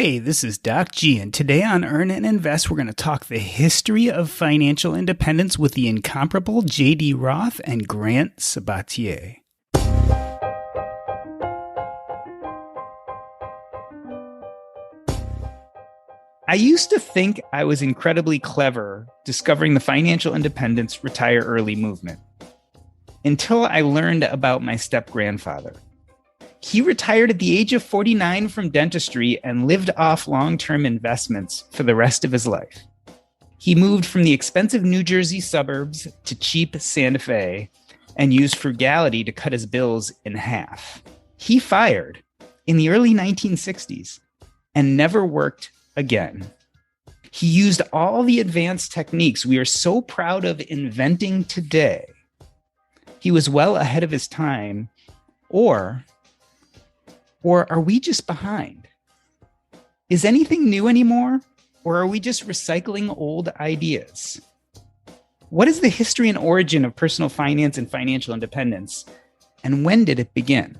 Hey, this is Doc G, and today on Earn and Invest, we're going to talk the history of financial independence with the incomparable J.D. Roth and Grant Sabatier. I used to think I was incredibly clever discovering the financial independence retire early movement until I learned about my step-grandfather. He retired at the age of 49 from dentistry and lived off long-term investments for the rest of his life. He moved from the expensive New Jersey suburbs to cheap Santa Fe and used frugality to cut his bills in half. He fired in the early 1960s and never worked again. He used all the advanced techniques we are so proud of inventing today. He was well ahead of his time, or are we just behind? Is anything new anymore? Or are we just recycling old ideas? What is the history and origin of personal finance and financial independence? And when did it begin?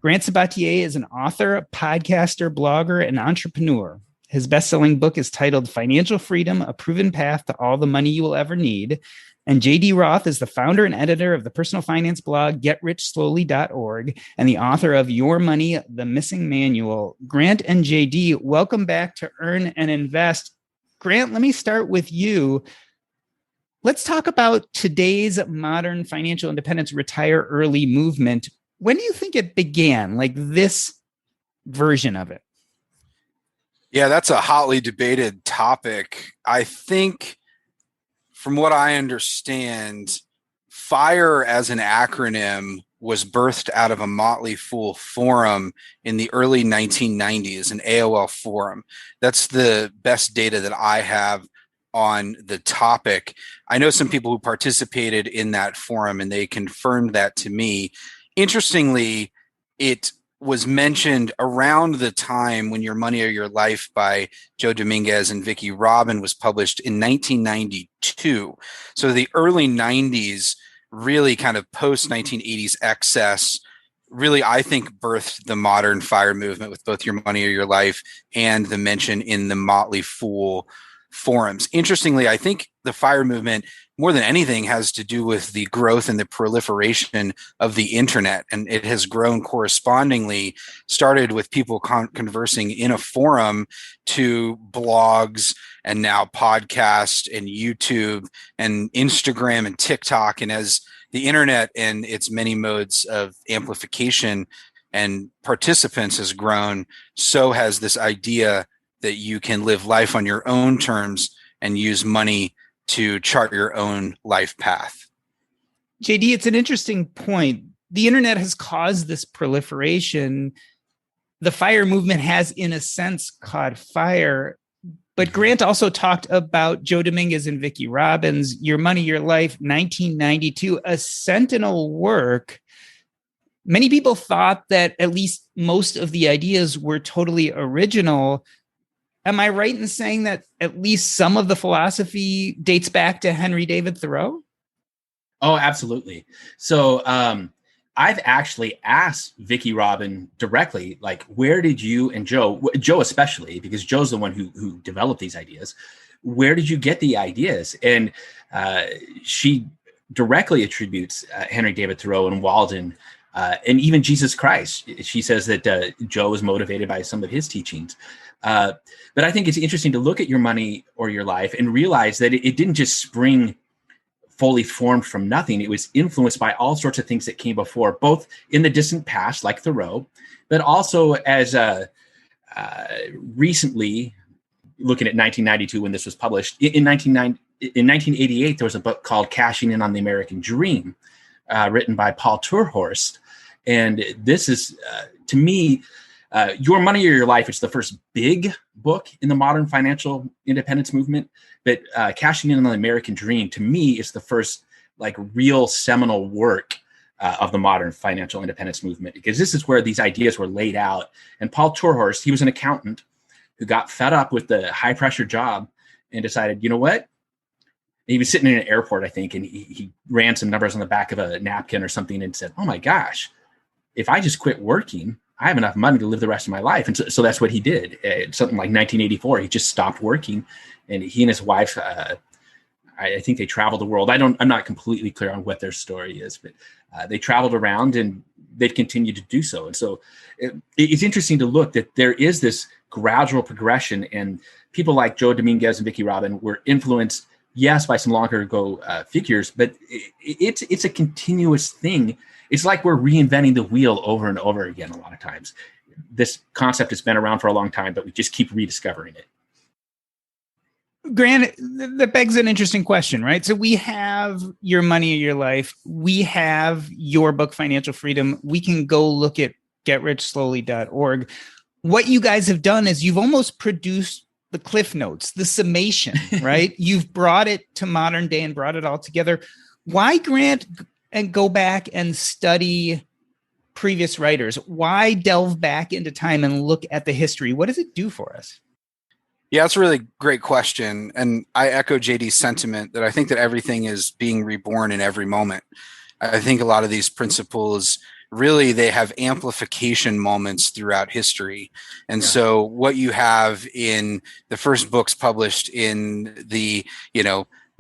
Grant Sabatier is an author, podcaster, blogger, and entrepreneur. His best-selling book is titled Financial Freedom, A Proven Path to All the Money You Will Ever Need. And J.D. Roth is the founder and editor of the personal finance blog GetRichSlowly.org and the author of Your Money, The Missing Manual. Grant and J.D., welcome back to Earn and Invest. Grant, let me start with you. Let's talk about today's modern financial independence retire early movement. When do you think it began, like this version of it? Yeah, that's a hotly debated topic. I think, from what I understand, FIRE as an acronym was birthed out of a Motley Fool forum in the early 1990s, an AOL forum. That's the best data that I have on the topic. I know some people who participated in that forum, and they confirmed that to me. Interestingly, it was mentioned around the time when Your Money or Your Life by Joe Dominguez and Vicki Robin was published in 1992. So the early 90s, really kind of post-1980s excess, really, I think, birthed the modern FIRE movement with both Your Money or Your Life and the mention in the Motley Fool forums. Interestingly, I think the FIRE movement, more than anything, has to do with the growth and the proliferation of the internet. And it has grown correspondingly, started with people conversing in a forum to blogs and now podcasts and YouTube and Instagram and TikTok. And as the internet and its many modes of amplification and participants has grown, so has this idea that you can live life on your own terms and use money to chart your own life path. JD, it's an interesting point. The internet has caused this proliferation. The FIRE movement has, in a sense, caught fire. But Grant also talked about Joe Dominguez and Vicki Robbins, Your Money, Your Life, 1992, a seminal work. Many people thought that at least most of the ideas were totally original. Am I right in saying that at least some of the philosophy dates back to Henry David Thoreau? Oh, absolutely. So I've actually asked Vicki Robin directly, like, where did you and Joe especially, because Joe's the one who developed these ideas, where did you get the ideas? And she directly attributes Henry David Thoreau and Walden and even Jesus Christ. She says that Joe was motivated by some of his teachings. But I think it's interesting to look at Your Money or Your Life and realize that it didn't just spring fully formed from nothing. It was influenced by all sorts of things that came before, both in the distant past, like Thoreau, but also as recently, looking at 1992 when this was published. In 1988, there was a book called Cashing In on the American Dream, written by Paul Turhorst. And this is, to me, Your Money or Your Life, it's the first big book in the modern financial independence movement. But Cashing In on the American Dream, to me, is the first like real seminal work of the modern financial independence movement, because this is where these ideas were laid out. And Paul Turhorst, he was an accountant who got fed up with the high pressure job and decided, you know what? He was sitting in an airport, I think, and he ran some numbers on the back of a napkin or something and said, "Oh my gosh, if I just quit working, I have enough money to live the rest of my life." And so that's what he did. Something like 1984, he just stopped working, and he and his wife, I think they traveled the world. I'm not completely clear on what their story is, but they traveled around and they've continued to do so. And so it's interesting to look that there is this gradual progression, and people like Joe Dominguez and Vicki Robin were influenced, yes, by some longer ago figures, but it's a continuous thing. It's like we're reinventing the wheel over and over again. A lot of times, this concept has been around for a long time, but we just keep rediscovering it. Grant, that begs an interesting question, right? So we have Your Money or Your Life. We have your book, Financial Freedom. We can go look at getrichslowly.org. What you guys have done is you've almost produced the cliff notes, the summation, right? You've brought it to modern day and brought it all together. Why, Grant, and go back and study previous writers? Why delve back into time and look at the history? What does it do for us? Yeah, that's a really great question. And I echo JD's sentiment that I think that everything is being reborn in every moment. I think a lot of these principles really, they have amplification moments throughout history. And so what you have in the first books published in the,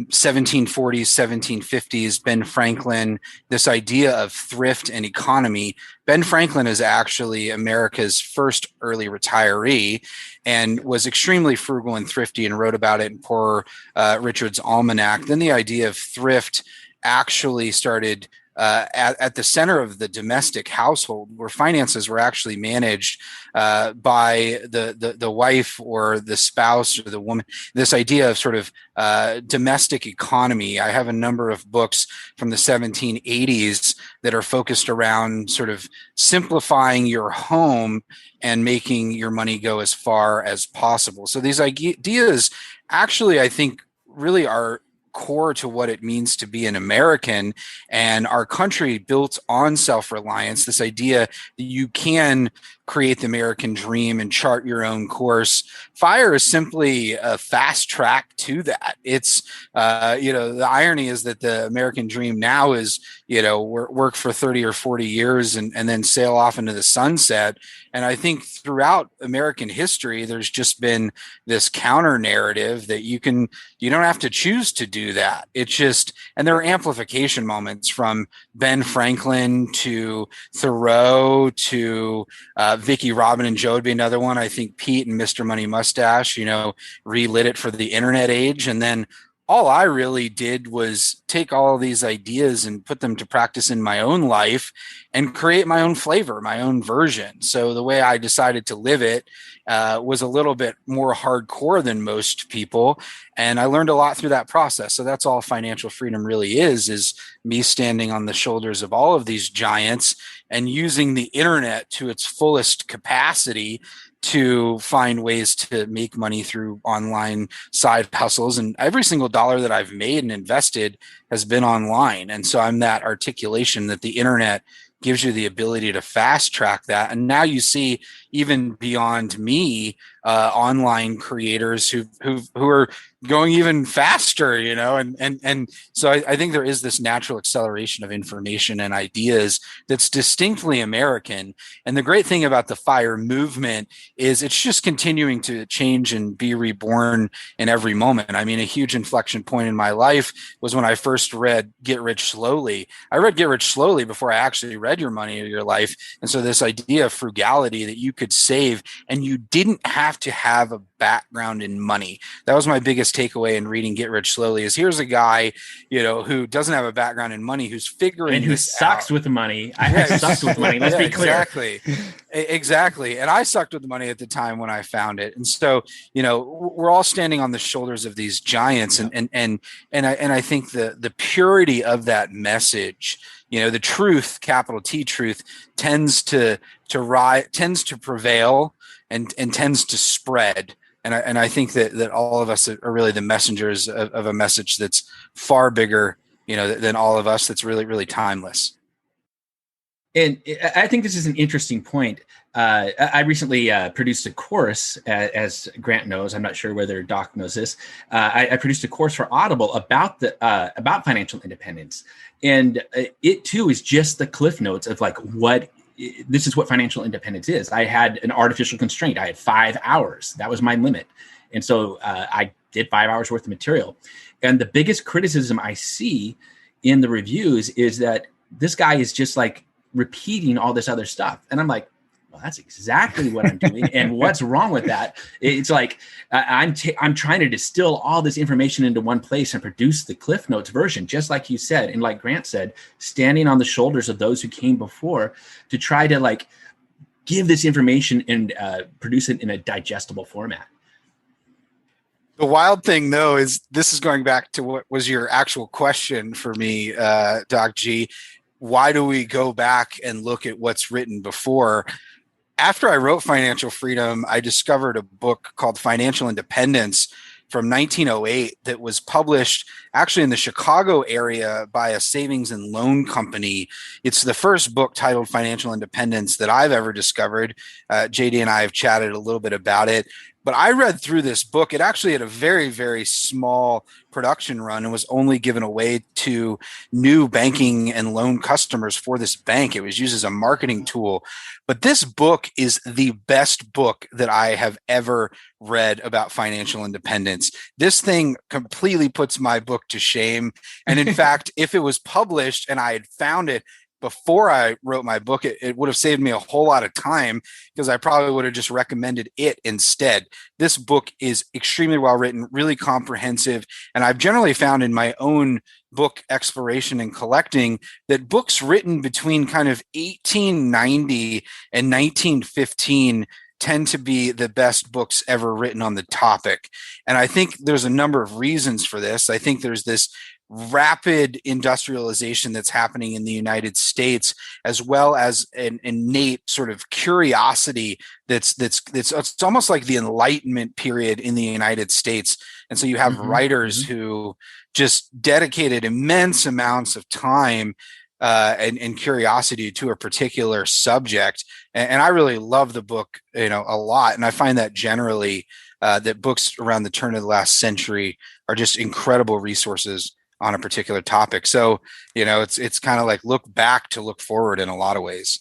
1740s, 1750s, Ben Franklin, this idea of thrift and economy. Ben Franklin is actually America's first early retiree and was extremely frugal and thrifty and wrote about it in Poor Richard's Almanac. Then the idea of thrift actually started at the center of the domestic household, where finances were actually managed by the wife or the spouse or the woman. This idea of sort of domestic economy. I have a number of books from the 1780s that are focused around sort of simplifying your home and making your money go as far as possible. So these ideas actually, I think, really are core to what it means to be an American, and our country built on self-reliance, this idea that you can create the American dream and chart your own course. FIRE is simply a fast track to that. It's, the irony is that the American dream now is, work for 30 or 40 years and then sail off into the sunset. And I think throughout American history, there's just been this counter narrative that you don't have to choose to do that. It's just, and there are amplification moments from Ben Franklin to Thoreau to Vicki Robin and Joe would be another one. I think Pete and Mr. Money Mustache, relit it for the internet age. And then all I really did was take all of these ideas and put them to practice in my own life and create my own flavor, my own version. So the way I decided to live it was a little bit more hardcore than most people. And I learned a lot through that process. So that's all financial freedom really is me standing on the shoulders of all of these giants and using the internet to its fullest capacity to find ways to make money through online side hustles. And every single dollar that I've made and invested has been online. And so I'm that articulation that the internet gives you the ability to fast track that. And now you see, even beyond me, online creators who are going even faster, and so I think there is this natural acceleration of information and ideas that's distinctly American. And the great thing about the FIRE movement is it's just continuing to change and be reborn in every moment. I mean, a huge inflection point in my life was when I first read Get Rich Slowly. I read Get Rich Slowly before I actually read Your Money or Your Life. And so this idea of frugality, that you could save and you didn't have to have a background in money. That was my biggest takeaway in reading Get Rich Slowly, is here's a guy, who doesn't have a background in money, who's figuring and who sucks with money. I sucked with money. Let's be clear. Exactly. And I sucked with money at the time when I found it. And so, we're all standing on the shoulders of these giants. And I think the purity of that message, the truth, capital T truth, tends to prevail and tends to spread. And I think that all of us are really the messengers of a message that's far bigger, than all of us, that's really, really timeless. And I think this is an interesting point. I recently produced a course, as Grant knows. I'm not sure whether Doc knows this. I produced a course for Audible about financial independence, and it too is just the cliff notes of like what this is what financial independence is. I had an artificial constraint. I had 5 hours. That was my limit, and so I did 5 hours worth of material. And the biggest criticism I see in the reviews is that this guy is just like repeating all this other stuff. And I'm like, well, that's exactly what I'm doing. And what's wrong with that? It's like, I'm trying to distill all this information into one place and produce the Cliff Notes version, just like you said. And like Grant said, standing on the shoulders of those who came before to try to like give this information and produce it in a digestible format. The wild thing, though, is this is going back to what was your actual question for me, Doc G. Why do we go back and look at what's written before? After I wrote Financial Freedom, I discovered a book called Financial Independence from 1908 that was published actually in the Chicago area by a savings and loan company. It's the first book titled Financial Independence that I've ever discovered. JD and I have chatted a little bit about it. But I read through this book. It actually had a very, very small production run and was only given away to new banking and loan customers for this bank. It was used as a marketing tool. But this book is the best book that I have ever read about financial independence. This thing completely puts my book to shame. And in fact, if it was published and I had found it before I wrote my book, it would have saved me a whole lot of time because I probably would have just recommended it instead. This book is extremely well written, really comprehensive. And I've generally found in my own book exploration and collecting that books written between kind of 1890 and 1915 tend to be the best books ever written on the topic. And I think there's a number of reasons for this. I think there's this rapid industrialization that's happening in the United States, as well as an innate sort of curiosity that's it's almost like the Enlightenment period in the United States. And so you have writers who just dedicated immense amounts of time and curiosity to a particular subject. And I really love the book, a lot. And I find that generally that books around the turn of the last century are just incredible resources on a particular topic. So, it's kind of like look back to look forward in a lot of ways.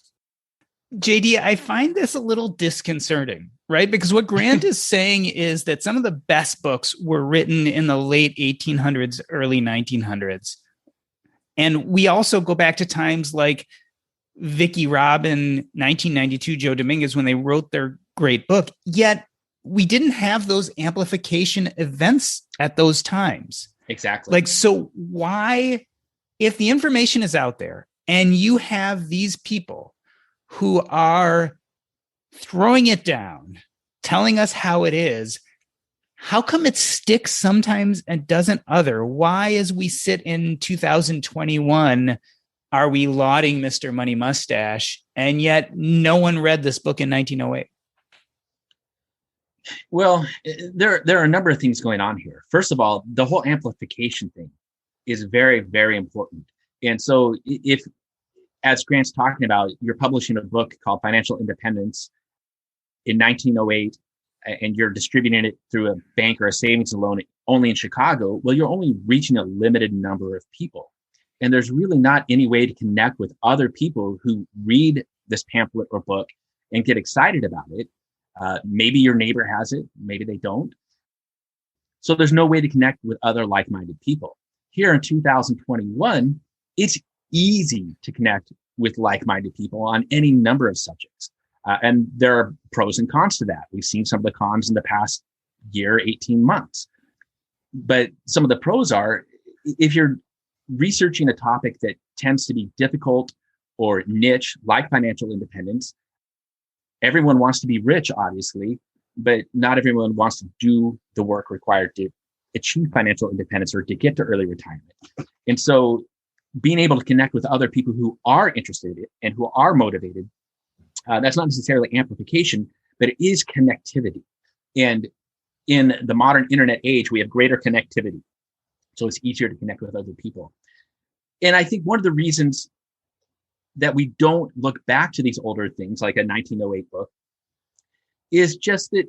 JD, I find this a little disconcerting, right? Because what Grant is saying is that some of the best books were written in the late 1800s, early 1900s. And we also go back to times like Vicki Robin, 1992, Joe Dominguez, when they wrote their great book. Yet we didn't have those amplification events at those times. Exactly. Like, so why, if the information is out there and you have these people who are throwing it down, telling us how it is, how come it sticks sometimes and doesn't other? Why, as we sit in 2021, are we lauding Mr. Money Mustache, and yet no one read this book in 1908? Well, there are a number of things going on here. First of all, the whole amplification thing is very, very important. And so if, as Grant's talking about, you're publishing a book called Financial Independence in 1908, and you're distributing it through a bank or a savings and loan only in Chicago, well, you're only reaching a limited number of people. And there's really not any way to connect with other people who read this pamphlet or book and get excited about it. Maybe your neighbor has it, maybe they don't. So there's no way to connect with other like-minded people. Here in 2021, it's easy to connect with like-minded people on any number of subjects. And there are pros and cons to that. We've seen some of the cons in the past year, 18 months. But some of the pros are, if you're researching a topic that tends to be difficult or niche, like financial independence, everyone wants to be rich, obviously, but not everyone wants to do the work required to achieve financial independence or to get to early retirement. And so being able to connect with other people who are interested and who are motivated, that's not necessarily amplification, but it is connectivity. And in the modern internet age, we have greater connectivity. So it's easier to connect with other people. And I think one of the reasons that we don't look back to these older things like a 1908 book is just that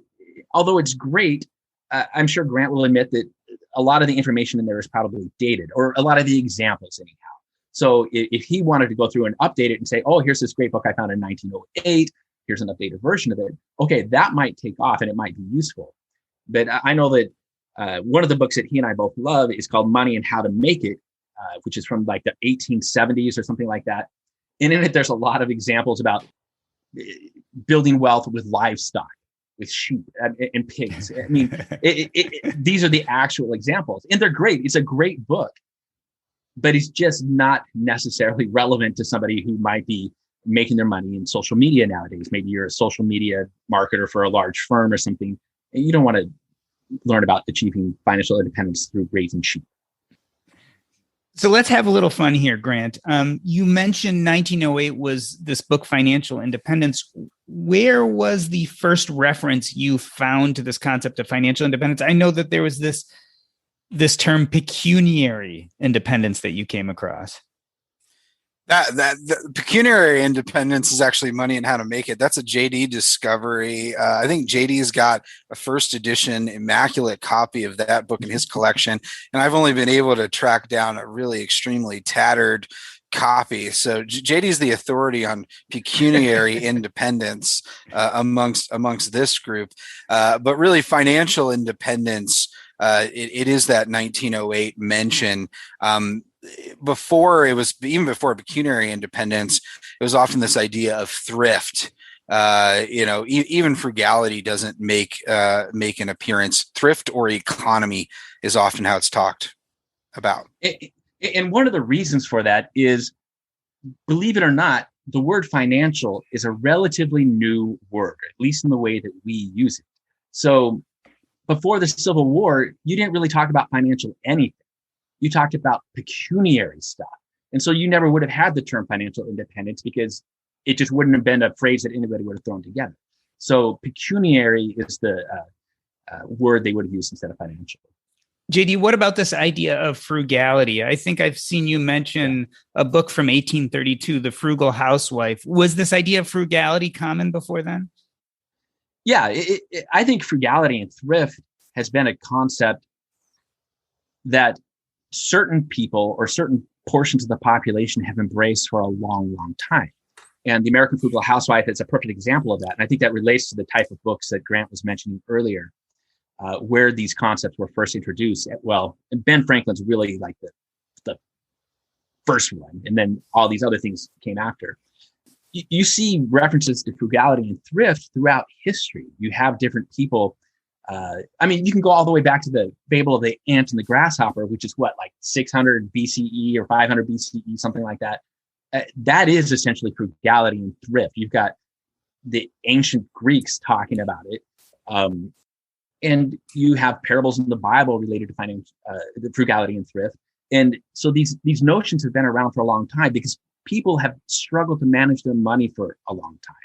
although it's great, I'm sure Grant will admit that a lot of the information in there is probably dated, or a lot of the examples anyhow. So if he wanted to go through and update it and say, oh, here's this great book I found in 1908, here's an updated version of it. Okay, that might take off and it might be useful. But I know that one of the books that he and I both love is called Money and How to Make It, which is from like the 1870s or something like that. And in it, there's a lot of examples about building wealth with livestock, with sheep and pigs. I mean, these are the actual examples, and they're great. It's a great book, but it's just not necessarily relevant to somebody who might be making their money in social media nowadays. Maybe you're a social media marketer for a large firm or something, and you don't want to learn about achieving financial independence through raising sheep. So let's have a little fun here, Grant. You mentioned 1908 was this book, Financial Independence. Where was the first reference you found to this concept of financial independence? I know that there was this term pecuniary independence that you came across. The pecuniary independence is actually Money and How to Make It. That's a JD discovery. I think JD's got a first edition immaculate copy of that book in his collection, and I've only been able to track down a really extremely tattered copy. So JD's the authority on pecuniary independence amongst this group, but really financial independence. It is that 1908 mention. Before pecuniary independence, it was often this idea of thrift. Even frugality doesn't make an appearance. Thrift or economy is often how it's talked about. And one of the reasons for that is, believe it or not, the word financial is a relatively new word, at least in the way that we use it. So before the Civil War, you didn't really talk about financial anything. You talked about pecuniary stuff. And so you never would have had the term financial independence because it just wouldn't have been a phrase that anybody would have thrown together. So pecuniary is the word they would have used instead of financial. JD, what about this idea of frugality? I think I've seen you mention a book from 1832, The Frugal Housewife. Was this idea of frugality common before then? Yeah, I think frugality and thrift has been a concept that certain people or certain portions of the population have embraced for a long, long time. And The American Frugal Housewife is a perfect example of that. And I think that relates to the type of books that Grant was mentioning earlier, where these concepts were first introduced. Well, and Ben Franklin's really like the first one, and then all these other things came after. You see references to frugality and thrift throughout history. You have different people. You can go all the way back to the fable of the ant and the grasshopper, which is like 600 BCE or 500 BCE, something like that. That is essentially frugality and thrift. You've got the ancient Greeks talking about it. And you have parables in the Bible related to the frugality and thrift. And so these notions have been around for a long time because people have struggled to manage their money for a long time.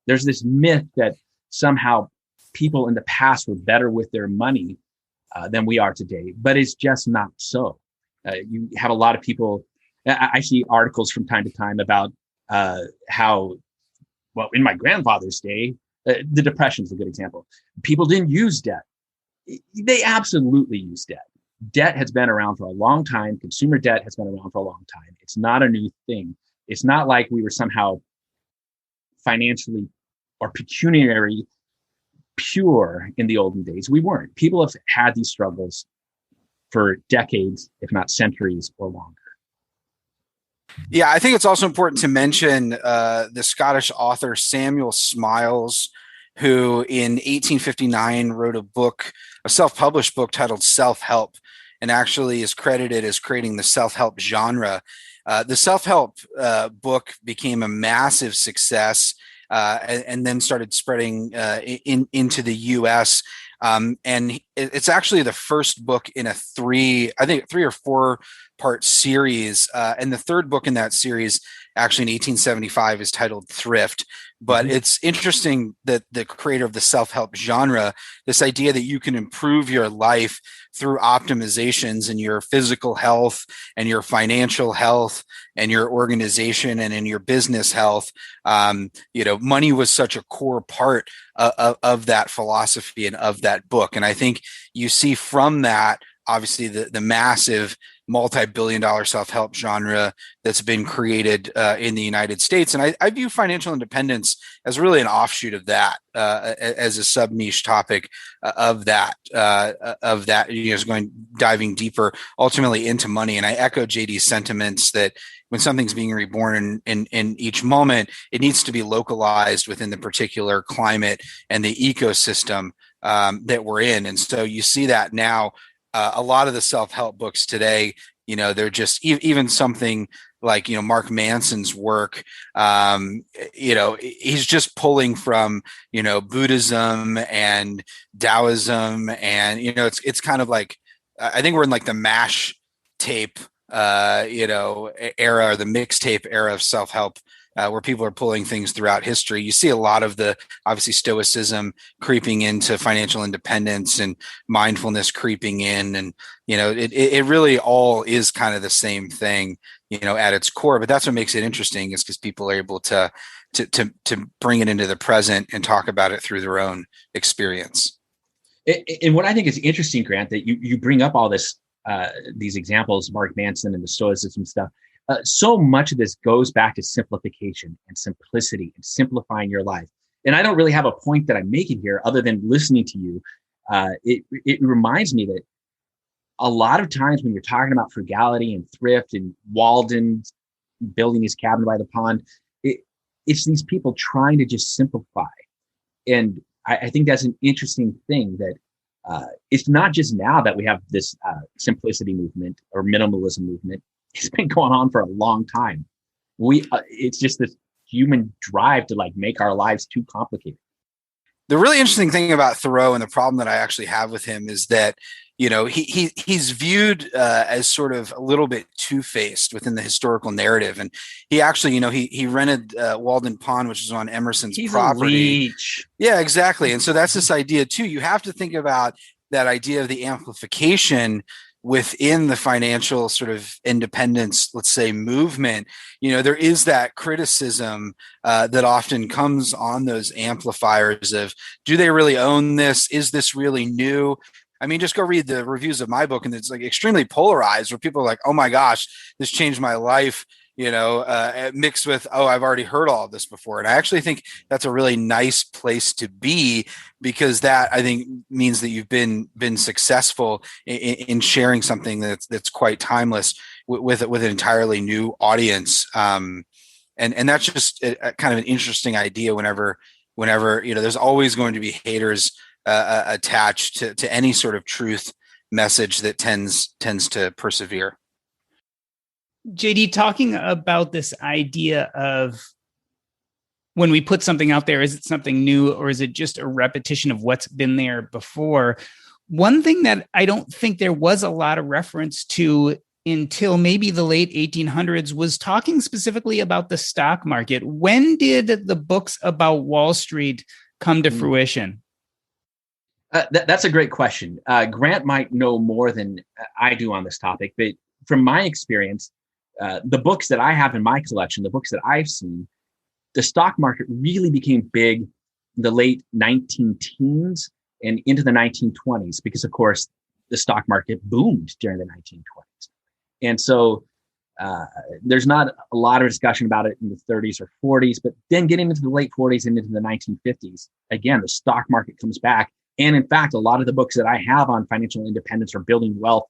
There's this myth that somehow people in the past were better with their money than we are today, but it's just not so. You have a lot of people. I see articles from time to time about how, well, in my grandfather's day, the Depression is a good example. People didn't use debt. They absolutely use debt. Debt has been around for a long time. Consumer debt has been around for a long time. It's not a new thing. It's not like we were somehow financially or pecuniary pure in the olden days. We weren't. People have had these struggles for decades, if not centuries or longer. Yeah, I think it's also important to mention the Scottish author Samuel Smiles, who in 1859 wrote a self-published book titled Self-Help, and actually is credited as creating the self-help genre. The self-help book became a massive success and then started spreading into the U.S. And it's actually the first book in a three or four part series. And the third book in that series, actually in 1875, is titled Thrift. But it's interesting that the creator of the self-help genre, this idea that you can improve your life through optimizations in your physical health and your financial health and your organization and in your business health. Money was such a core part of that philosophy and of that book. And I think you see from that, obviously, the massive multi-billion-dollar self-help genre that's been created in the United States. And I view financial independence as really an offshoot of that, as a sub-niche topic of that, diving deeper ultimately into money. And I echo JD's sentiments that when something's being reborn in each moment, it needs to be localized within the particular climate and the ecosystem that we're in. And so you see that now. A lot of the self-help books today, they're just even something like, Mark Manson's work, he's just pulling from, Buddhism and Taoism. And, it's kind of like, I think we're in like the mash tape, era, or the mixtape era of self-help, where people are pulling things throughout history. You see a lot of the, obviously, stoicism creeping into financial independence and mindfulness creeping in. And, it really all is kind of the same thing, at its core. But that's what makes it interesting, is because people are able to bring it into the present and talk about it through their own experience. And what I think is interesting, Grant, that you bring up all this, these examples, Mark Manson and the stoicism stuff. So much of this goes back to simplification and simplicity and simplifying your life. And I don't really have a point that I'm making here other than listening to you. It reminds me that a lot of times when you're talking about frugality and thrift and Walden building his cabin by the pond, it's these people trying to just simplify. And I think that's an interesting thing, that it's not just now that we have this simplicity movement or minimalism movement. It's been going on for a long time. It's just this human drive to make our lives too complicated. The really interesting thing about Thoreau, and the problem that I actually have with him, is that he's viewed as sort of a little bit two-faced within the historical narrative. And he actually, he rented Walden Pond, which is on Emerson's property. A leech. Yeah, exactly. And so that's this idea too. You have to think about that idea of the amplification within the financial sort of independence, let's say, movement. There is that criticism that often comes on those amplifiers of, do they really own this? Is this really new? I mean, just go read the reviews of my book, and it's extremely polarized, where people are like, oh my gosh, this changed my life, mixed with, oh, I've already heard all of this before. And I actually think that's a really nice place to be, because that, I think, means that you've been successful in sharing something that's quite timeless with an entirely new audience. And that's just a kind of an interesting idea whenever, there's always going to be haters attached to any sort of truth message that tends to persevere. JD, talking about this idea of when we put something out there, is it something new, or is it just a repetition of what's been there before? One thing that I don't think there was a lot of reference to until maybe the late 1800s was talking specifically about the stock market. When did the books about Wall Street come to fruition? That's a great question. Grant might know more than I do on this topic, but from my experience, the books that I have in my collection, the books that I've seen, the stock market really became big in the late 19-teens and into the 1920s, because, of course, the stock market boomed during the 1920s. And so there's not a lot of discussion about it in the 30s or 40s, but then getting into the late 40s and into the 1950s, again, the stock market comes back. And in fact, a lot of the books that I have on financial independence or building wealth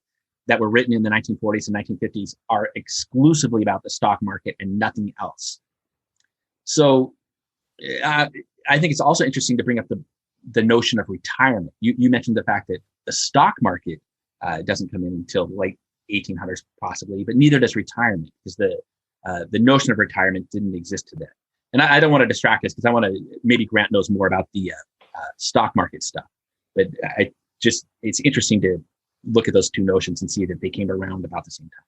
that were written in the 1940s and 1950s are exclusively about the stock market and nothing else. So I think it's also interesting to bring up the notion of retirement. You mentioned the fact that the stock market doesn't come in until the late 1800s possibly, but neither does retirement, because the notion of retirement didn't exist to then. And I don't want to distract us, because I want to, maybe Grant knows more about the stock market stuff. But it's interesting to look at those two notions and see that they came around about the same time.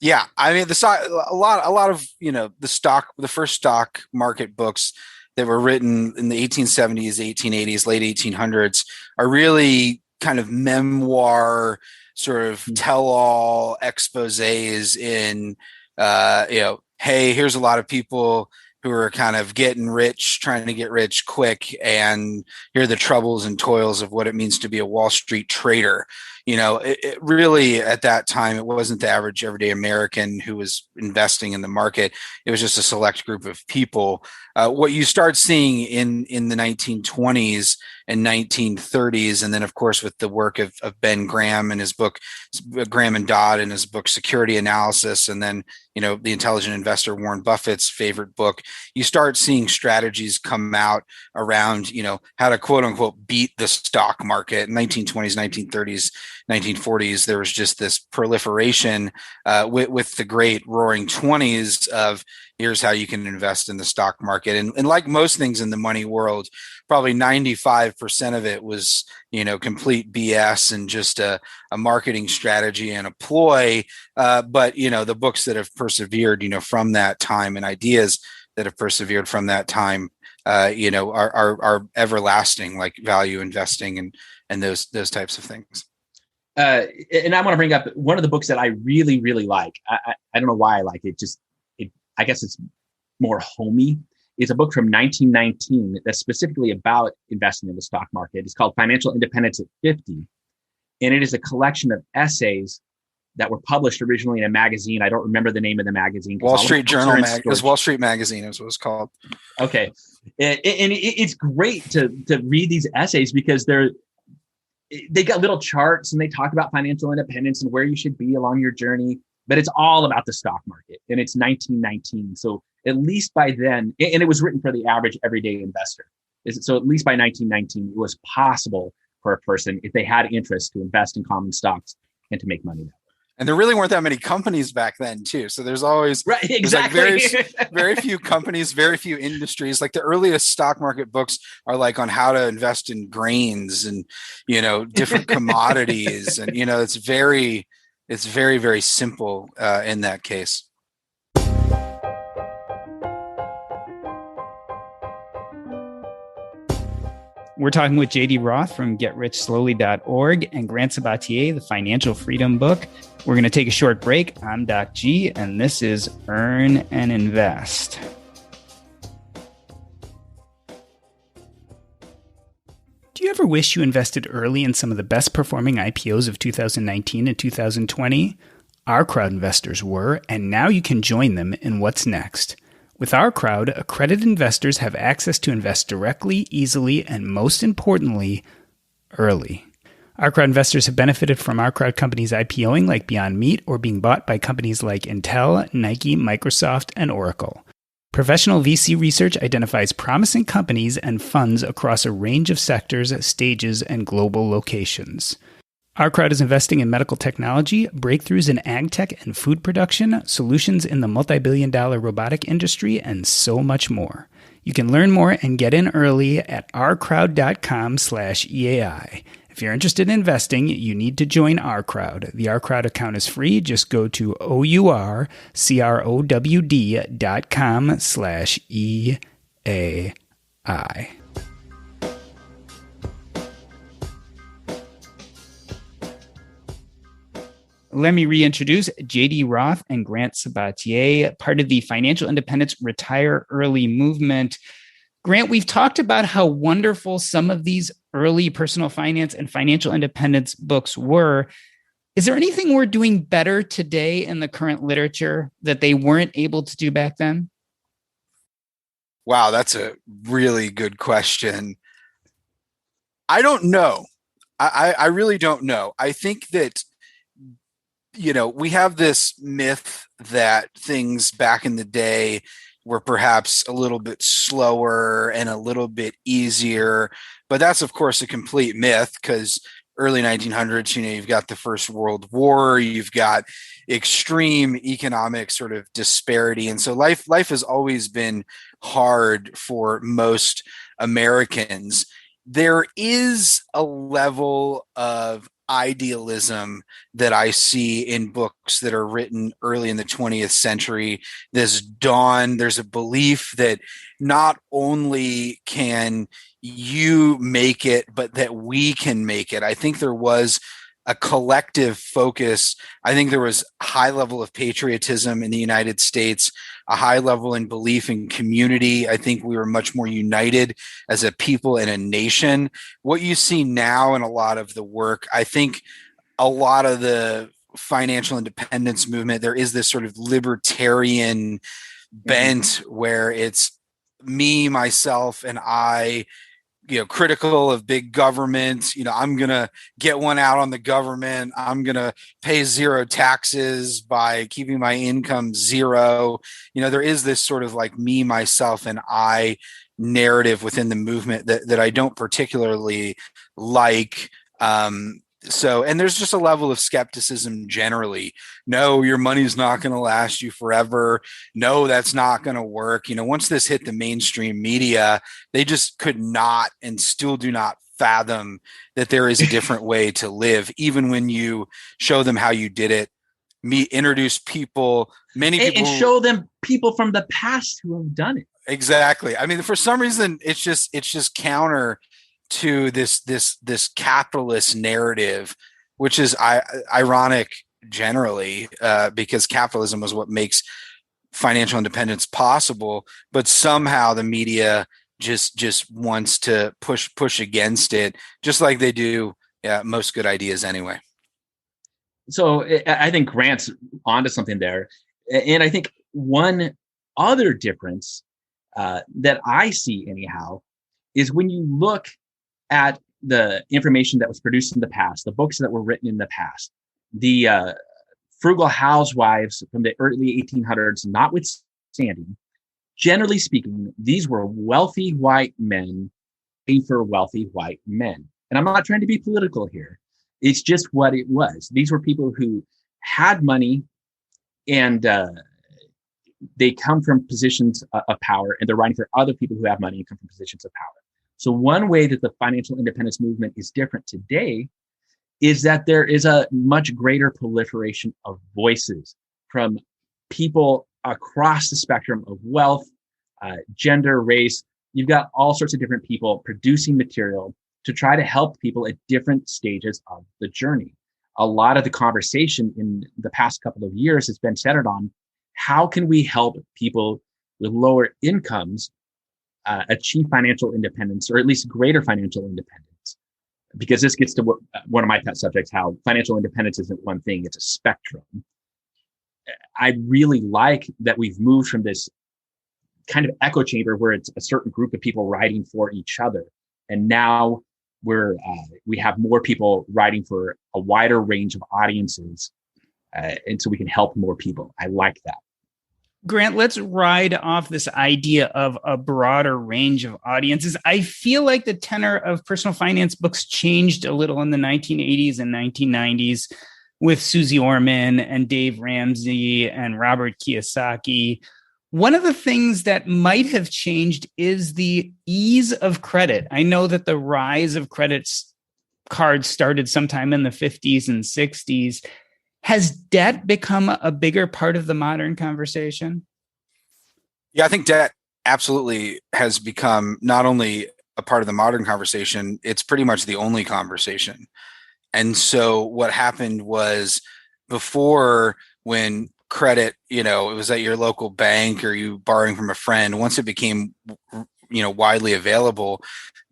Yeah, I mean a lot of the first stock market books that were written in the 1870s, 1880s, late 1800s are really kind of memoir, sort of tell-all exposés in, hey, here's a lot of people who are kind of getting rich, trying to get rich quick, and here are the troubles and toils of what it means to be a Wall Street trader. It really, at that time, it wasn't the average everyday American who was investing in the market. It was just a select group of people. What you start seeing in the 1920s and 1930s, and then of course with the work of Ben Graham and his book, Graham and Dodd and his book Security Analysis, and then the Intelligent Investor, Warren Buffett's favorite book, you start seeing strategies come out around how to quote unquote beat the stock market. In 1920s, 1930s, 1940s, there was just this proliferation with the great Roaring 20s of here's how you can invest in the stock market. And like most things in the money world, probably 95% of it was, complete BS and just a marketing strategy and a ploy. But, the books that have persevered, from that time, and ideas that have persevered from that time, are everlasting, like value investing and those types of things. And I want to bring up one of the books that I really, really like. I don't know why I like it. I guess it's more homey. It's a book from 1919 that's specifically about investing in the stock market. It's called Financial Independence at 50. And it is a collection of essays that were published originally in a magazine. I don't remember the name of the magazine. Wall Street Journal. It was Wall Street Magazine is what it's called. Okay. And it's great to read these essays because they got little charts and they talk about financial independence and where you should be along your journey, but it's all about the stock market. And it's 1919. So at least by then, and it was written for the average everyday investor. So at least by 1919, it was possible for a person, if they had interest, to invest in common stocks and to make money that way. And there really weren't that many companies back then, too. So there's always exactly. There's like very few companies, very few industries. Like the earliest stock market books are like on how to invest in grains and, different commodities. And, it's very, very simple in that case. We're talking with JD Roth from GetRichSlowly.org and Grant Sabatier, the Financial Freedom Book. We're going to take a short break. I'm Doc G, and this is Earn and Invest. Do you ever wish you invested early in some of the best performing IPOs of 2019 and 2020? Our crowd investors were, and now you can join them in what's next. With our crowd, accredited investors have access to invest directly, easily, and most importantly, early. Our crowd investors have benefited from our crowd companies IPOing like Beyond Meat or being bought by companies like Intel, Nike, Microsoft, and Oracle. Professional VC research identifies promising companies and funds across a range of sectors, stages, and global locations. Our crowd is investing in medical technology, breakthroughs in ag tech and food production, solutions in the multi-billion-dollar robotic industry, and so much more. You can learn more and get in early at ourcrowd.com/EAI. If you're interested in investing, you need to join Our Crowd. The Our Crowd account is free. Just go to OURCROWD.com/EAI. Let me reintroduce JD Roth and Grant Sabatier, part of the Financial Independence Retire Early movement. Grant, we've talked about how wonderful some of these early personal finance and financial independence books were. Is there anything we're doing better today in the current literature that they weren't able to do back then? Wow, that's a really good question. I don't know. I really don't know. I think that we have this myth that things back in the day were perhaps a little bit slower and a little bit easier, but that's of course a complete myth because early 1900s, you've got the First World War, you've got extreme economic sort of disparity. And so life has always been hard for most Americans. There is a level of idealism that I see in books that are written early in the 20th century. There's a belief that not only can you make it, but that we can make it. I think there was a collective focus. I think there was a high level of patriotism in the United States, a high level in belief in community. I think we were much more united as a people and a nation. What you see now in a lot of the work, I think a lot of the financial independence movement, there is this sort of libertarian bent where it's me, myself, and I, critical of big government. I'm going to get one out on the government. I'm going to pay zero taxes by keeping my income zero. There is this sort of like me, myself, and I narrative within the movement that I don't particularly like. And there's just a level of skepticism generally. No, your money's not going to last you forever. No, that's not going to work. Once this hit the mainstream media, they just could not and still do not fathom that there is a different way to live, even when you show them how you did it. Introduce people, many people, and show them people from the past who have done it. Exactly. I mean, for some reason, it's just counter to this capitalist narrative, which is ironic generally, because capitalism was what makes financial independence possible. But somehow the media just wants to push against it, just like they do most good ideas anyway. So I think Grant's onto something there. And I think one other difference that I see anyhow is when you look at the information that was produced in the past, the books that were written in the past, the frugal housewives from the early 1800s, notwithstanding, generally speaking, these were wealthy white men paying for wealthy white men. And I'm not trying to be political here. It's just what it was. These were people who had money, and they come from positions of power, and they're writing for other people who have money and come from positions of power. So one way that the financial independence movement is different today is that there is a much greater proliferation of voices from people across the spectrum of wealth, gender, race. You've got all sorts of different people producing material to try to help people at different stages of the journey. A lot of the conversation in the past couple of years has been centered on how can we help people with lower incomes achieve financial independence, or at least greater financial independence. Because this gets to one of my pet subjects, how financial independence isn't one thing, it's a spectrum. I really like that we've moved from this kind of echo chamber where it's a certain group of people writing for each other. And now we have more people writing for a wider range of audiences. And so we can help more people. I like that. Grant, let's ride off this idea of a broader range of audiences. I feel like the tenor of personal finance books changed a little in the 1980s and 1990s with Susie Orman and Dave Ramsey and Robert Kiyosaki. One of the things that might have changed is the ease of credit. I know that the rise of credit cards started sometime in the 50s and 60s. Has debt become a bigger part of the modern conversation? Yeah, I think debt absolutely has become not only a part of the modern conversation, it's pretty much the only conversation. And so what happened was, before, when credit, it was at your local bank or you borrowing from a friend, once it became, widely available,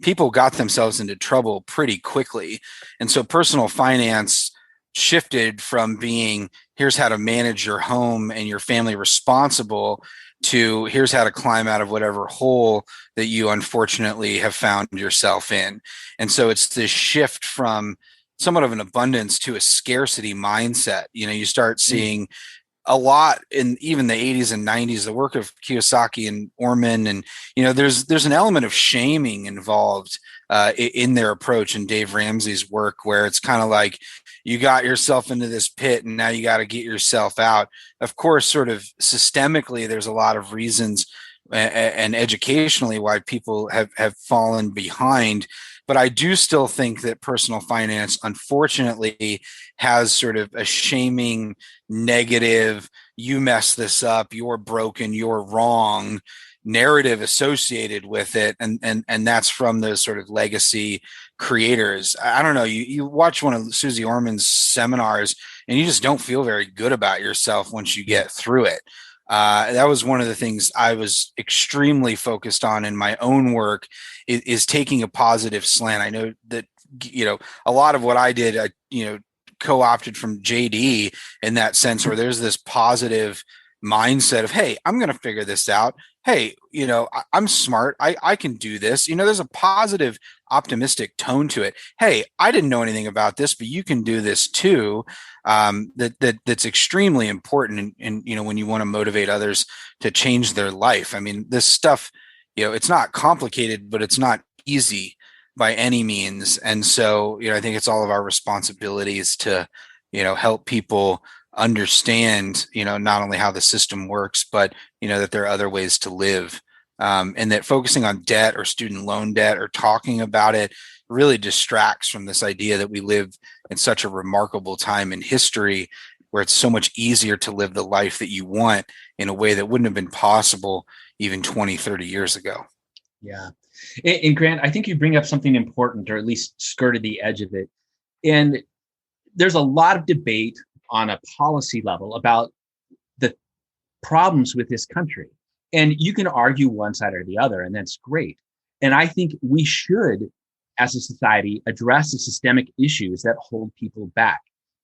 people got themselves into trouble pretty quickly. And so personal finance shifted from being, here's how to manage your home and your family responsible, to here's how to climb out of whatever hole that you unfortunately have found yourself in. And so it's this shift from somewhat of an abundance to a scarcity mindset. You start seeing a lot in even the 80s and 90s, the work of Kiyosaki and Orman, and there's an element of shaming involved in their approach, in Dave Ramsey's work, where it's kind of like, you got yourself into this pit and now you got to get yourself out. Of course, sort of systemically, there's a lot of reasons and educationally why people have fallen behind. But I do still think that personal finance, unfortunately, has sort of a shaming, negative, you mess this up, you're broken, you're wrong narrative associated with it. And that's from those sort of legacy creators. I don't know, you watch one of Susie Orman's seminars and you just don't feel very good about yourself once you get through it. That was one of the things I was extremely focused on in my own work is taking a positive slant. I know that, a lot of what I did, I co-opted from JD in that sense, where there's this positive mindset of, hey, I'm going to figure this out. Hey, I'm smart. I can do this. There's a positive, optimistic tone to it. Hey, I didn't know anything about this, but you can do this too. That's extremely important. And when you want to motivate others to change their life, I mean, this stuff, it's not complicated, but it's not easy by any means. And so, I think it's all of our responsibilities to, help people understand, not only how the system works, but, that there are other ways to live. And that focusing on debt or student loan debt or talking about it really distracts from this idea that we live in such a remarkable time in history where it's so much easier to live the life that you want in a way that wouldn't have been possible even 20, 30 years ago. Yeah. And Grant, I think you bring up something important, or at least skirted the edge of it. And there's a lot of debate on a policy level about the problems with this country. And you can argue one side or the other, and that's great. And I think we should, as a society, address the systemic issues that hold people back.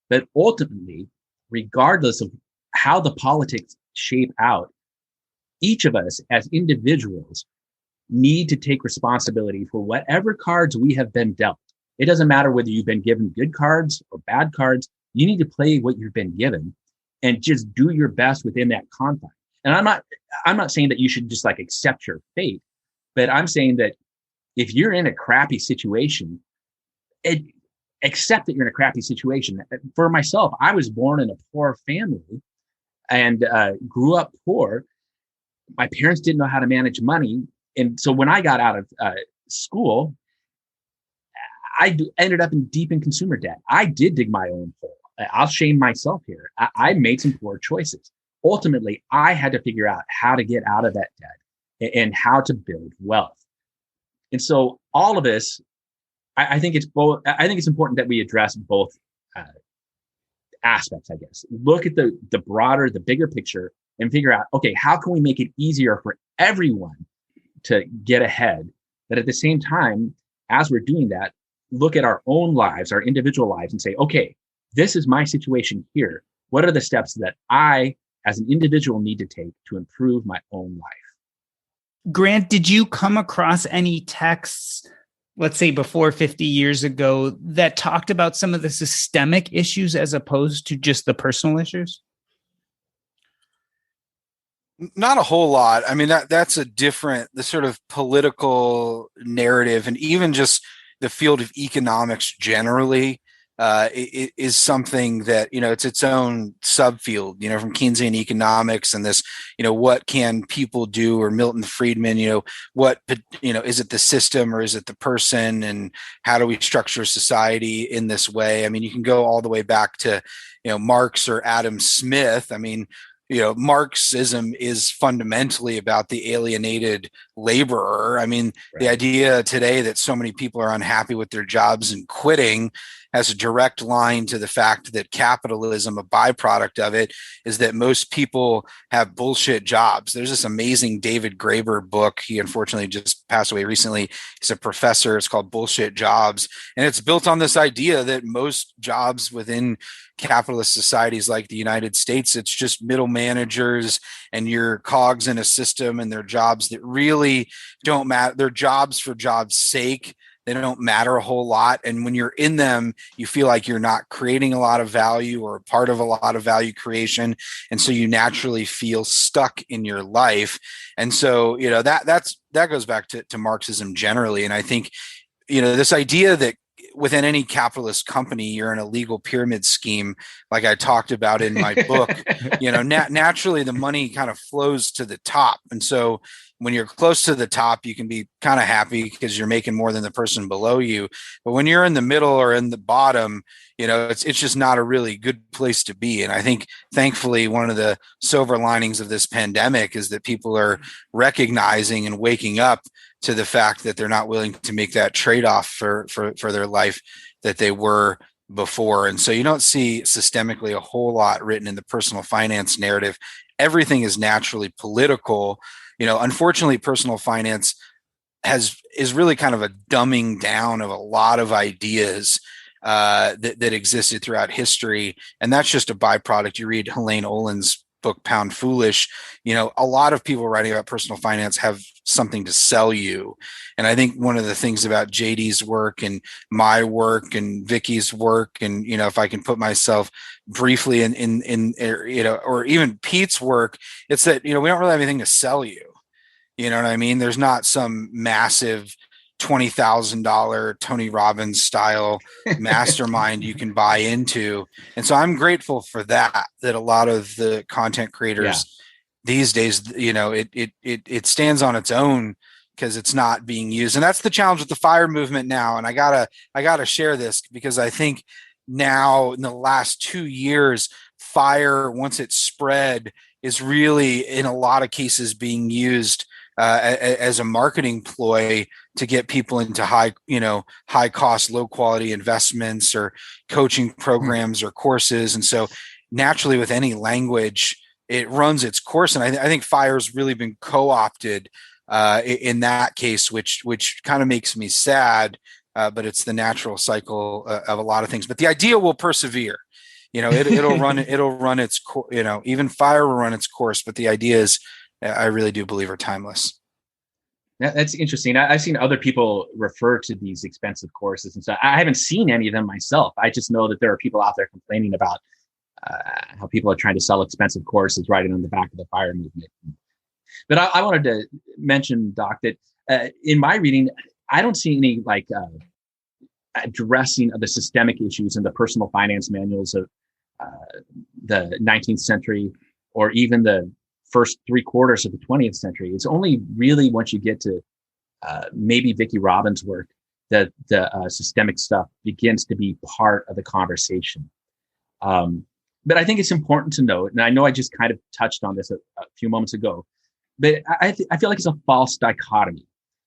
But ultimately, regardless of how the politics shape out, each of us as individuals need to take responsibility for whatever cards we have been dealt. It doesn't matter whether you've been given good cards or bad cards. You need to play what you've been given and just do your best within that confine. And I'm not saying that you should just like accept your fate, but I'm saying that if you're in a crappy situation, accept that you're in a crappy situation. For myself, I was born in a poor family and grew up poor. My parents didn't know how to manage money. And so when I got out of school, I ended up deep in consumer debt. I did dig my own hole. I'll shame myself here. I made some poor choices. Ultimately, I had to figure out how to get out of that debt and how to build wealth. And so all of this, I think it's both. I think it's important that we address both aspects, I guess. Look at the broader, the bigger picture and figure out, okay, how can we make it easier for everyone to get ahead? But at the same time, as we're doing that, look at our own lives, our individual lives, and say, okay, this is my situation here. What are the steps that I, as an individual, need to take to improve my own life? Grant, did you come across any texts, let's say before 50 years ago, that talked about some of the systemic issues as opposed to just the personal issues? Not a whole lot. I mean, that's the sort of political narrative, and even just the field of economics generally is something that, it's its own subfield, from Keynesian economics and this, what can people do, or Milton Friedman, what, is it the system or is it the person, and how do we structure society in this way? I mean, you can go all the way back to, Marx or Adam Smith. I mean, Marxism is fundamentally about the alienated laborer. I mean, right. The idea today that so many people are unhappy with their jobs and quitting has a direct line to the fact that capitalism, a byproduct of it, is that most people have bullshit jobs. There's this amazing David Graeber book. He unfortunately just passed away recently. He's a professor. It's called Bullshit Jobs. And it's built on this idea that most jobs within capitalist societies like the United States, it's just middle managers and your cogs in a system, and they're jobs that really don't matter. They're jobs for jobs' sake. They don't matter a whole lot. And when you're in them, you feel like you're not creating a lot of value or a part of a lot of value creation. And so you naturally feel stuck in your life. And so, that goes back to Marxism generally. And I think, this idea that within any capitalist company, you're in a legal pyramid scheme, like I talked about in my book, naturally the money kind of flows to the top. And so, when you're close to the top, you can be kind of happy because you're making more than the person below you. But when you're in the middle or in the bottom, it's just not a really good place to be. And I think, thankfully, one of the silver linings of this pandemic is that people are recognizing and waking up to the fact that they're not willing to make that trade-off for their life that they were before. And so you don't see systemically a whole lot written in the personal finance narrative. Everything is naturally political. Unfortunately, personal finance is really kind of a dumbing down of a lot of ideas that existed throughout history. And that's just a byproduct. You read Helene Olin's book, Pound Foolish, a lot of people writing about personal finance have something to sell you. And I think one of the things about JD's work and my work and Vicky's work, and, if I can put myself briefly in or even Pete's work, it's that, we don't really have anything to sell you. You know what I mean? There's not some massive $20,000 Tony Robbins style mastermind you can buy into. And so I'm grateful for that a lot of the content creators these days, it stands on its own because it's not being used. And that's the challenge with the FIRE movement now. And I gotta share this because I think now in the last 2 years, FIRE, once it spread, is really in a lot of cases being used as a marketing ploy to get people into high cost, low quality investments or coaching programs or courses. And so naturally with any language, it runs its course. And I think FIRE's really been co-opted in that case, which kind of makes me sad, but it's the natural cycle of a lot of things. But the idea will persevere. It'll run its even FIRE will run its course, but the ideas I really do believe are timeless. That's interesting. I've seen other people refer to these expensive courses and stuff. I haven't seen any of them myself. I just know that there are people out there complaining about how people are trying to sell expensive courses right on the back of the FIRE movement. But I wanted to mention, Doc, that in my reading, I don't see any addressing of the systemic issues in the personal finance manuals of the 19th century or even the first 3/4 of the 20th century. It's only really once you get to maybe Vicki Robbins' work that the systemic stuff begins to be part of the conversation. But I think it's important to note, and I know I just kind of touched on this a few moments ago, but I feel like it's a false dichotomy.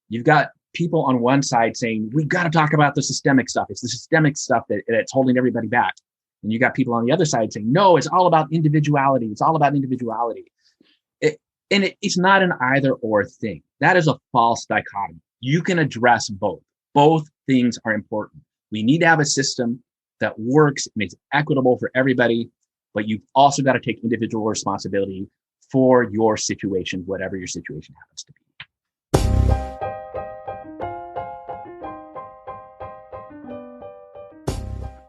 You've got people on one side saying, we've got to talk about the systemic stuff. It's the systemic stuff that's holding everybody back. And you got people on the other side saying, no, it's all about individuality. It's all about individuality. It's not an either or thing. That is a false dichotomy. You can address both. Both things are important. We need to have a system that works, makes it equitable for everybody, but you've also got to take individual responsibility for your situation, whatever your situation happens to be.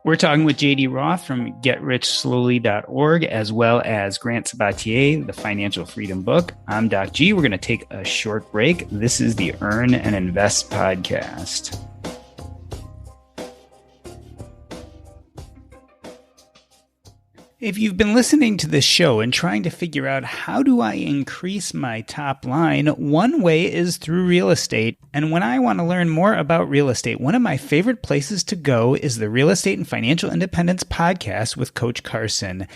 We're talking with JD Roth from GetRichSlowly.org, as well as Grant Sabatier, the Financial Freedom Book. I'm Doc G. We're going to take a short break. This is the Earn and Invest podcast. If you've been listening to this show and trying to figure out how do I increase my top line, one way is through real estate. And when I want to learn more about real estate, one of my favorite places to go is the Real Estate and Financial Independence podcast with Coach Carson.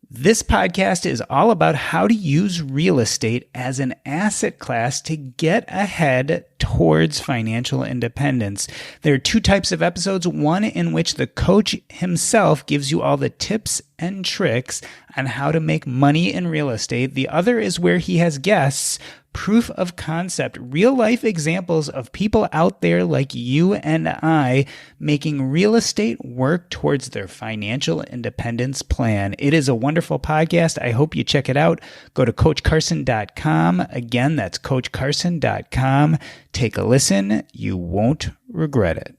This podcast is all about how to use real estate as an asset class to get ahead towards financial independence. There are two types of episodes, one in which the coach himself gives you all the tips and tricks on how to make money in real estate. The other is where he has guests, proof of concept, real life examples of people out there like you and I making real estate work towards their financial independence plan. It is a wonderful podcast. I hope you check it out. Go to CoachCarson.com. Again, that's CoachCarson.com. Take a listen. You won't regret it.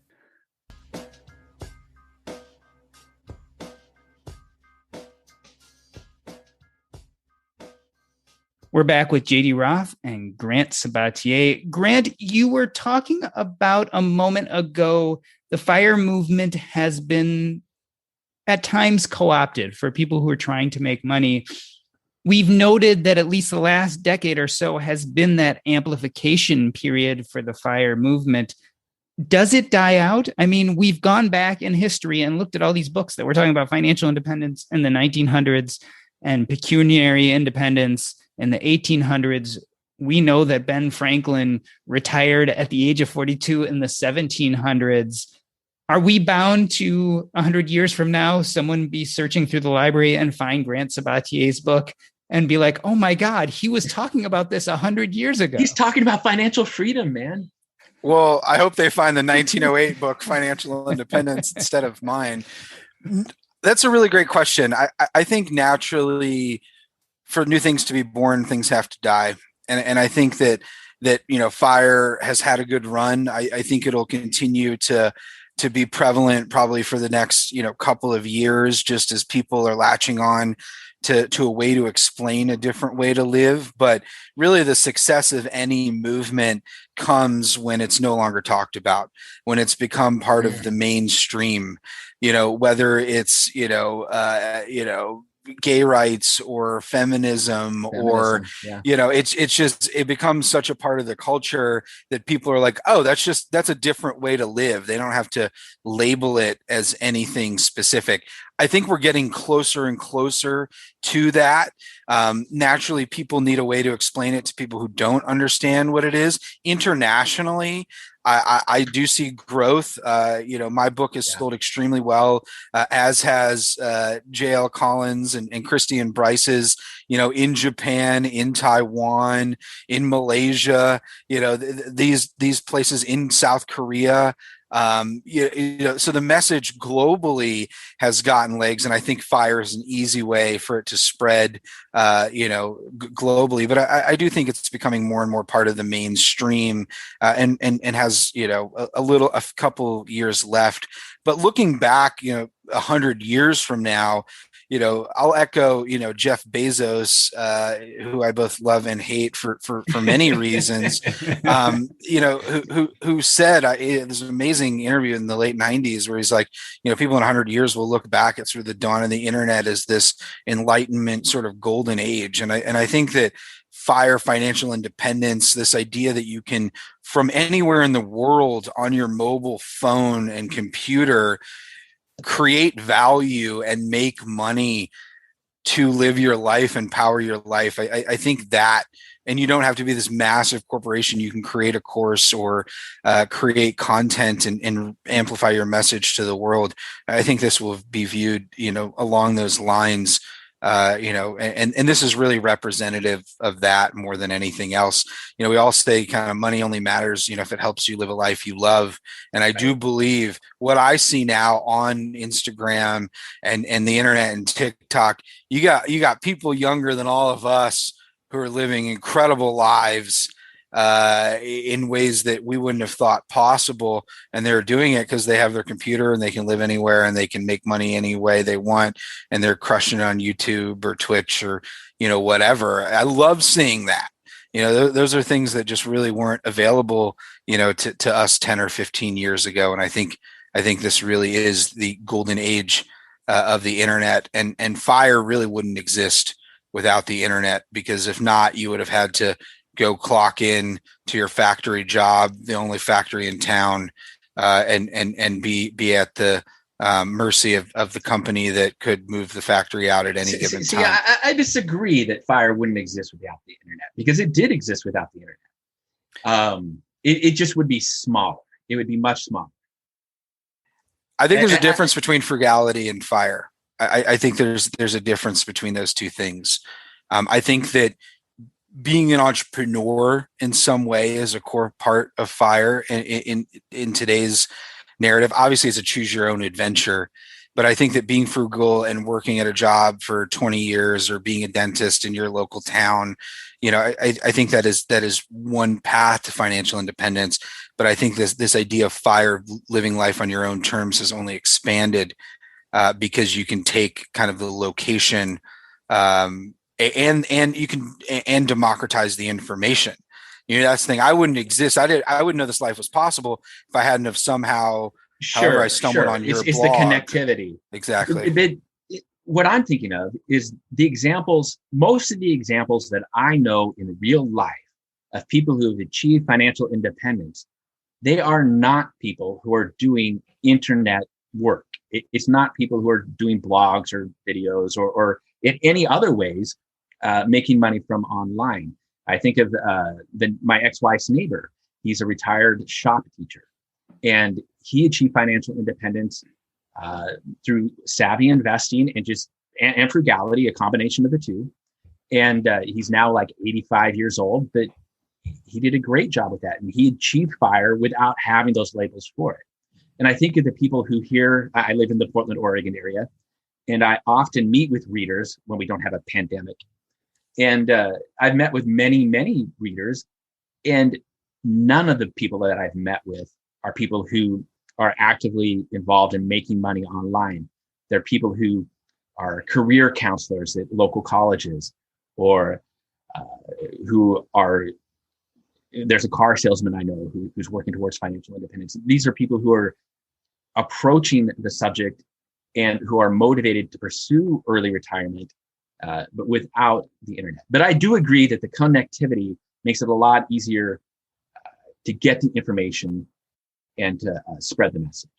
We're back with JD Roth and Grant Sabatier. Grant, you were talking about a moment ago, the FIRE movement has been at times co-opted for people who are trying to make money. we've noted that at least the last decade or so has been that amplification period for the FIRE movement. Does it die out? I mean, we've gone back in history and looked at all these books that were talking about financial independence in the 1900s and pecuniary independence in the 1800s. We know that Ben Franklin retired at the age of 42 in the 1700s. Are we bound to 100 years from now, someone be searching through the library and find Grant Sabatier's book and be like, oh my God, he was talking about this 100 years ago? He's talking about financial freedom, man. Well, I hope they find the 1908 book, Financial Independence, instead of mine. That's a really great question. I think naturally, for new things to be born, things have to die. And I think that FIRE has had a good run. I think it'll continue to be prevalent probably for the next couple of years, just as people are latching on to a way to explain a different way to live. But really the success of any movement comes when it's no longer talked about, when it's become part of the mainstream, whether it's, gay rights or feminism or it becomes such a part of the culture that people are like, oh, that's a different way to live. They don't have to label it as anything specific. I think we're getting closer and closer to that. Naturally, people need a way to explain it to people who don't understand what it is. Internationally, I do see growth. My book has sold extremely well, as has J.L. Collins and Christy Bryce's, in Japan, in Taiwan, in Malaysia, these places, in South Korea. So the message globally has gotten legs, and I think FIRE is an easy way for it to spread, globally. But I do think it's becoming more and more part of the mainstream, and has a couple years left. But looking back, 100 years from now, I'll echo, Jeff Bezos, who I both love and hate for many reasons, who said, there's an amazing interview in the late 90s where he's like, people in 100 years will look back at sort of the dawn of the internet as this enlightenment sort of golden age. And I think that FIRE, financial independence, this idea that you can, from anywhere in the world on your mobile phone and computer, create value and make money to live your life and power your life. I think that, and you don't have to be this massive corporation. You can create a course or create content and amplify your message to the world. I think this will be viewed, along those lines. And this is really representative of that more than anything else. We all say kind of money only matters, if it helps you live a life you love. And I do believe what I see now on Instagram and the internet and TikTok, you got people younger than all of us who are living incredible lives in ways that we wouldn't have thought possible. And they're doing it because they have their computer and they can live anywhere and they can make money any way they want. And they're crushing it on YouTube or Twitch or, whatever. I love seeing that. Those are things that just really weren't available, to us 10 or 15 years ago. And I think this really is the golden age of the internet, and FIRE really wouldn't exist without the internet, because if not, you would have had to go clock in to your factory job, the only factory in town, and be at the mercy of the company that could move the factory out at any given time. I disagree that FIRE wouldn't exist without the internet, because it did exist without the internet. It just would be smaller. It would be much smaller. I think there's a difference between frugality and FIRE. I think there's a difference between those two things. I think that being an entrepreneur in some way is a core part of FIRE in today's narrative. Obviously, it's a choose your own adventure, but I think that being frugal and working at a job for 20 years or being a dentist in your local town, I think that is one path to financial independence. But I think this idea of FIRE, living life on your own terms, has only expanded because you can take kind of the location and you can democratize the information. That's the thing. I wouldn't exist. I wouldn't know this life was possible if I hadn't have somehow, however I stumbled on your blog. It's the connectivity. Exactly. what I'm thinking of is most of the examples that I know in real life of people who have achieved financial independence, they are not people who are doing internet work. It's not people who are doing blogs or videos or in any other ways making money from online. I think of my ex-wife's neighbor. He's a retired shop teacher, and he achieved financial independence through savvy investing and frugality, a combination of the two. And he's now like 85 years old, but he did a great job with that. And he achieved FIRE without having those labels for it. And I think of the people who I live in the Portland, Oregon area, and I often meet with readers when we don't have a pandemic. And I've met with many, many readers, and none of the people that I've met with are people who are actively involved in making money online. They're people who are career counselors at local colleges, or there's a car salesman I know who's working towards financial independence. These are people who are approaching the subject and who are motivated to pursue early retirement, but without the internet. But I do agree that the connectivity makes it a lot easier to get the information and to spread the message.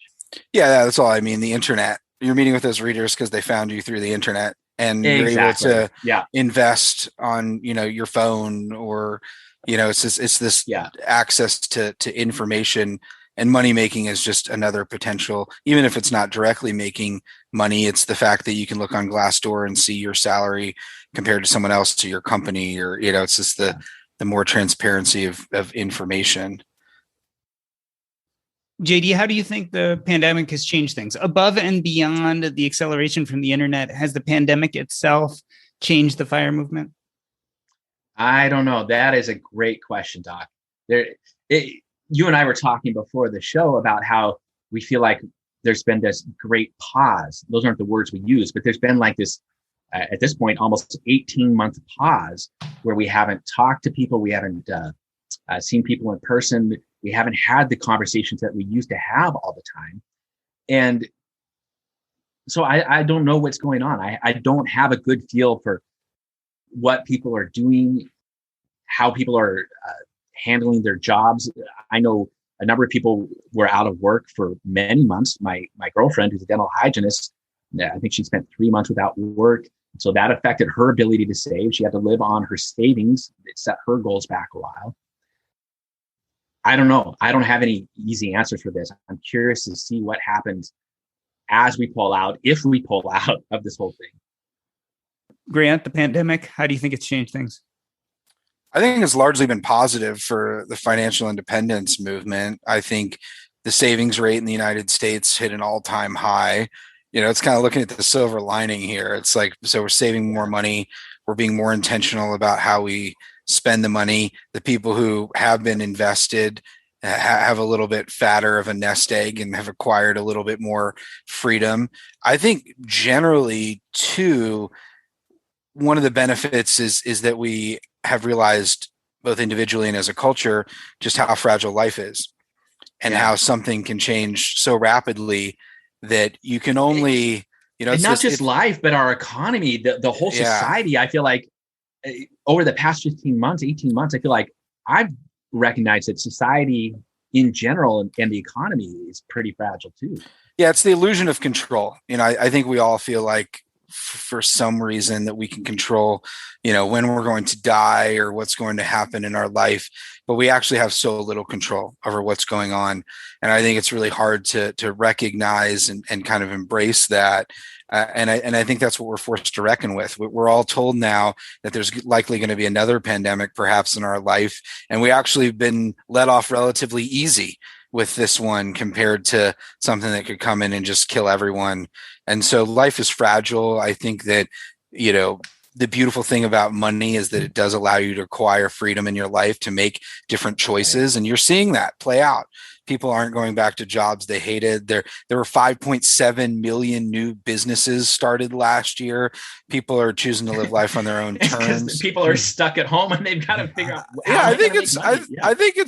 Yeah, that's all. I mean, the internet. You're meeting with those readers because they found you through the internet, and you're able to invest on, your phone, or, it's this access to information. And money making is just another potential, even if it's not directly making money. It's the fact that you can look on Glassdoor and see your salary compared to someone else, to your company, or, it's just the more transparency of information. JD, how do you think the pandemic has changed things above and beyond the acceleration from the internet? Has the pandemic itself changed the FIRE movement? I don't know. That is a great question, Doc. You and I were talking before the show about how we feel like there's been this great pause. Those aren't the words we use, but there's been like this, at this point, almost 18-month pause where we haven't talked to people. We haven't seen people in person. We haven't had the conversations that we used to have all the time. And so I don't know what's going on. I don't have a good feel for what people are doing, how people are handling their jobs. I know a number of people were out of work for many months. My girlfriend, who's a dental hygienist, I think she spent 3 months without work. So that affected her ability to save. She had to live on her savings. It set her goals back a while. I don't know. I don't have any easy answers for this. I'm curious to see what happens as we pull out, if we pull out of this whole thing. Grant, the pandemic, how do you think it's changed things? I think it's largely been positive for the financial independence movement. I think the savings rate in the United States hit an all-time high. It's kind of looking at the silver lining here. It's like, so we're saving more money. We're being more intentional about how we spend the money. The people who have been invested have a little bit fatter of a nest egg and have acquired a little bit more freedom. I think generally, too, one of the benefits is that we have realized, both individually and as a culture, just how fragile life is, and how something can change so rapidly that you can only, and not just life, but our economy, the whole society. I feel like over the past 18 months, I feel like I've recognized that society in general and the economy is pretty fragile too. Yeah, it's the illusion of control. I think we all feel like, for some reason, that we can control, when we're going to die or what's going to happen in our life, but we actually have so little control over what's going on. And I think it's really hard to recognize and kind of embrace that. And I think that's what we're forced to reckon with. We're all told now that there's likely going to be another pandemic, perhaps, in our life. And we actually have been let off relatively easy with this one compared to something that could come in and just kill everyone. And so life is fragile. I think that, the beautiful thing about money is that it does allow you to acquire freedom in your life to make different choices. And you're seeing that play out. People aren't going back to jobs they hated. There were 5.7 million new businesses started last year. People are choosing to live life on their own terms. People are stuck at home and they've got to figure out how I think it's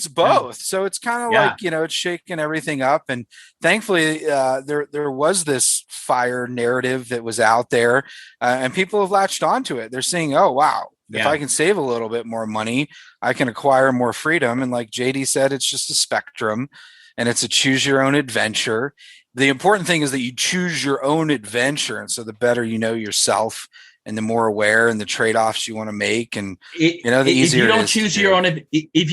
both. Yeah. So it's kind of like, it's shaking everything up. And thankfully, there was this fire narrative that was out there, and people have latched onto it. They're saying, oh, wow, if I can save a little bit more money, I can acquire more freedom. And like JD said, it's just a spectrum, and it's a choose your own adventure. The important thing is that you choose your own adventure. And so the better you know yourself and the more aware and the trade-offs you want to make, and the easier it is. If you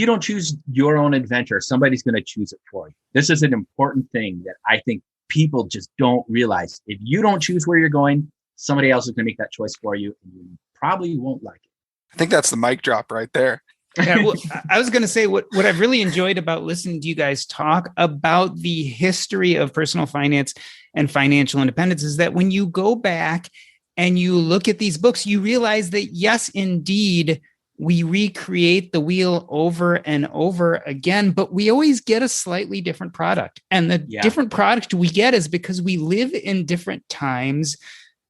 don't choose your own adventure, somebody's going to choose it for you. This is an important thing that I think people just don't realize. If you don't choose where you're going, somebody else is going to make that choice for you, and you probably won't like it. I think that's the mic drop right there. Yeah, well, I was going to say what I've really enjoyed about listening to you guys talk about the history of personal finance and financial independence is that when you go back and you look at these books, you realize that, yes, indeed, we recreate the wheel over and over again, but we always get a slightly different product. And the different product we get is because we live in different times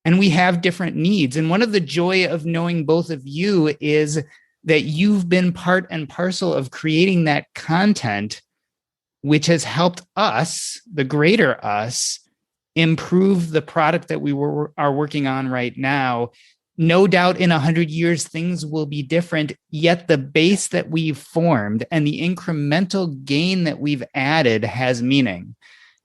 and we have different needs. And one of the joy of knowing both of you is that you've been part and parcel of creating that content, which has helped us, the greater us, improve the product that we are working on right now. No doubt in 100 years, things will be different, yet the base that we've formed and the incremental gain that we've added has meaning.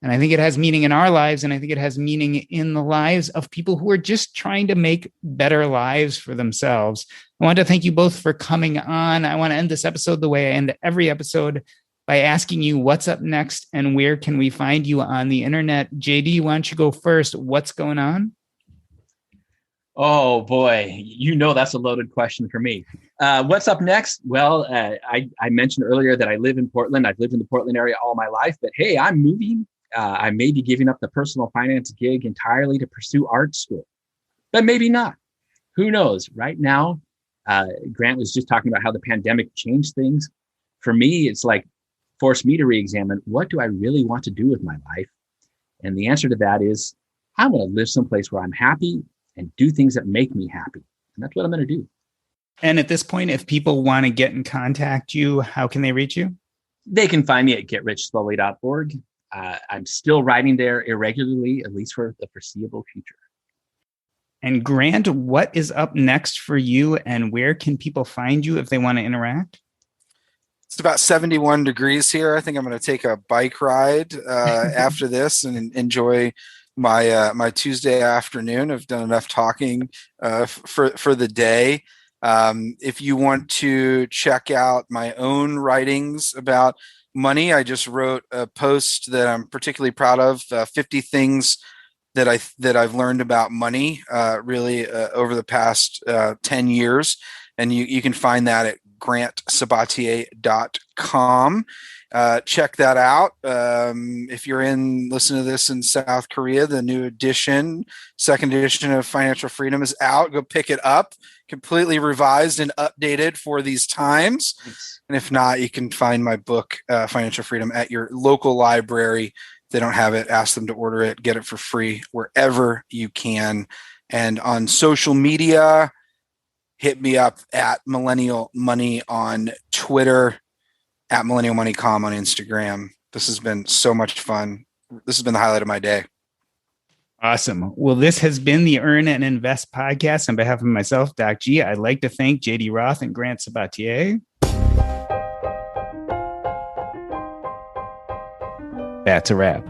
And I think it has meaning in our lives, and I think it has meaning in the lives of people who are just trying to make better lives for themselves. I want to thank you both for coming on. I want to end this episode the way I end every episode, by asking you what's up next and where can we find you on the internet. JD, why don't you go first? What's going on? Oh boy, that's a loaded question for me. What's up next? Well, I mentioned earlier that I live in Portland. I've lived in the Portland area all my life, but hey, I'm moving. I may be giving up the personal finance gig entirely to pursue art school, but maybe not. Who knows? Right now, Grant was just talking about how the pandemic changed things. For me, it's like forced me to re-examine, what do I really want to do with my life? And the answer to that is, I want to live someplace where I'm happy and do things that make me happy. And that's what I'm going to do. And at this point, if people want to get in contact you, how can they reach you? They can find me at getrichslowly.org. I'm still writing there irregularly, at least for the foreseeable future. And Grant, what is up next for you, and where can people find you if they want to interact? It's about 71 degrees here. I think I'm going to take a bike ride after this and enjoy my Tuesday afternoon. I've done enough talking for the day. If you want to check out my own writings about money, I just wrote a post that I'm particularly proud of, 50 things that I've learned about money over the past 10 years. And you can find that at GrantSabatier.com. Check that out. If you're listening to this in South Korea, the new second edition of Financial Freedom is out. Go pick it up, completely revised and updated for these times. Thanks. And if not, you can find my book, Financial Freedom, at your local library. If they don't have it, ask them to order it, get it for free wherever you can. And on social media, hit me up at Millennial Money on Twitter, at Millennial Money Com on Instagram. This has been so much fun. This has been the highlight of my day. Awesome. Well, this has been the Earn and Invest podcast. On behalf of myself, Doc G, I'd like to thank JD Roth and Grant Sabatier. That's a wrap.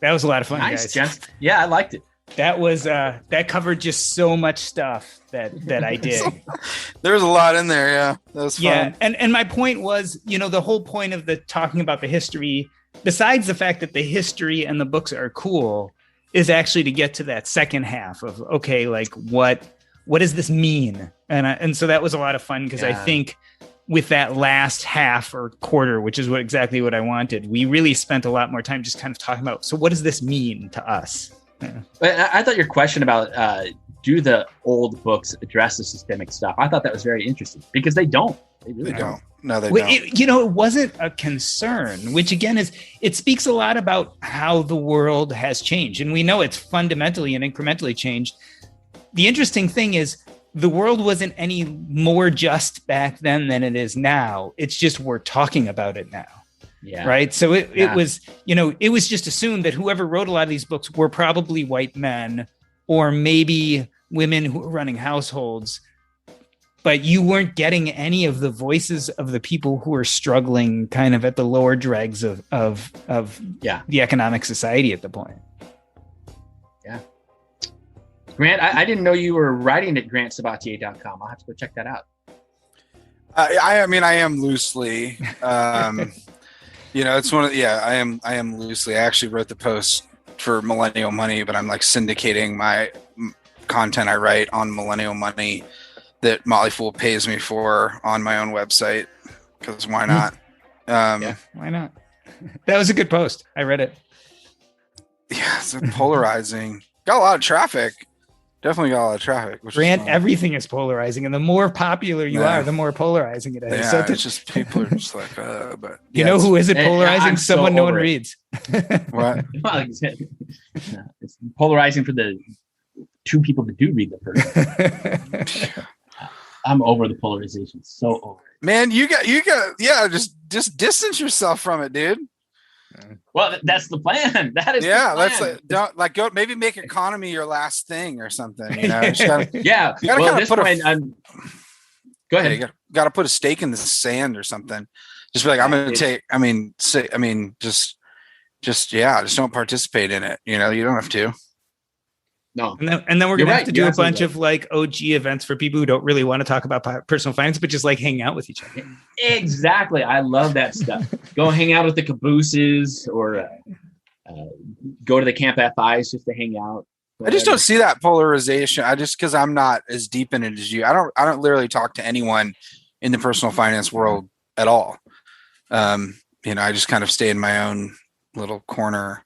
That was a lot of fun, nice, guys. Yeah, I liked it. That was that covered just so much stuff that I did. There's a lot in there, yeah. That was fun. Yeah, and my point was, the whole point of the talking about the history, besides the fact that the history and the books are cool, is actually to get to that second half of, okay, like what does this mean? And so that was a lot of fun because I think with that last half or quarter, which is exactly what I wanted, we really spent a lot more time just kind of talking about, so what does this mean to us? Yeah. I thought your question about do the old books address the systemic stuff? I thought that was very interesting because they don't. They really don't. No, they don't. It wasn't a concern, which again it speaks a lot about how the world has changed. And we know it's fundamentally and incrementally changed. The interesting thing is the world wasn't any more just back then than it is now. It's just we're talking about it now. Yeah. Right. So it was, it was just assumed that whoever wrote a lot of these books were probably white men or maybe women who were running households. But you weren't getting any of the voices of the people who are struggling kind of at the lower dregs of the economic society at the point. Yeah. Grant, I didn't know you were writing at grantsabatier.com. I'll have to go check that out. I mean, I am loosely, it's one of, I am loosely. I actually wrote the post for Millennial Money, but I'm like syndicating my content I write on Millennial Money that Motley Fool pays me for on my own website, because why not? Why not? That was a good post. I read it. Yeah, it's polarizing. Got a lot of traffic. Definitely got a lot of traffic. Grant, everything is polarizing, and the more popular you are, the more polarizing it is. Yeah, so it's just people are just like, but you know who isn't polarizing? Someone no one reads. What? Well, it's polarizing for the two people that do read the person. I'm over the polarization. So over it. Man, you got just distance yourself from it, dude. Well, that's the plan. That is the plan. That's don't go maybe make economy your last thing or something. You know, gotta well, at this point, go ahead. You got to put a stake in the sand or something. Just be like, I'm going to take. Just don't participate in it. You know, you don't have to. No. And then we're going to have to do a bunch of like OG events for people who don't really want to talk about personal finance, but just like hang out with each other. Exactly. I love that stuff. Go hang out with the cabooses or go to the Camp FIs just to hang out. Whatever. I just don't see that polarization. Because I'm not as deep in it as you. I don't literally talk to anyone in the personal finance world at all. I just kind of stay in my own little corner.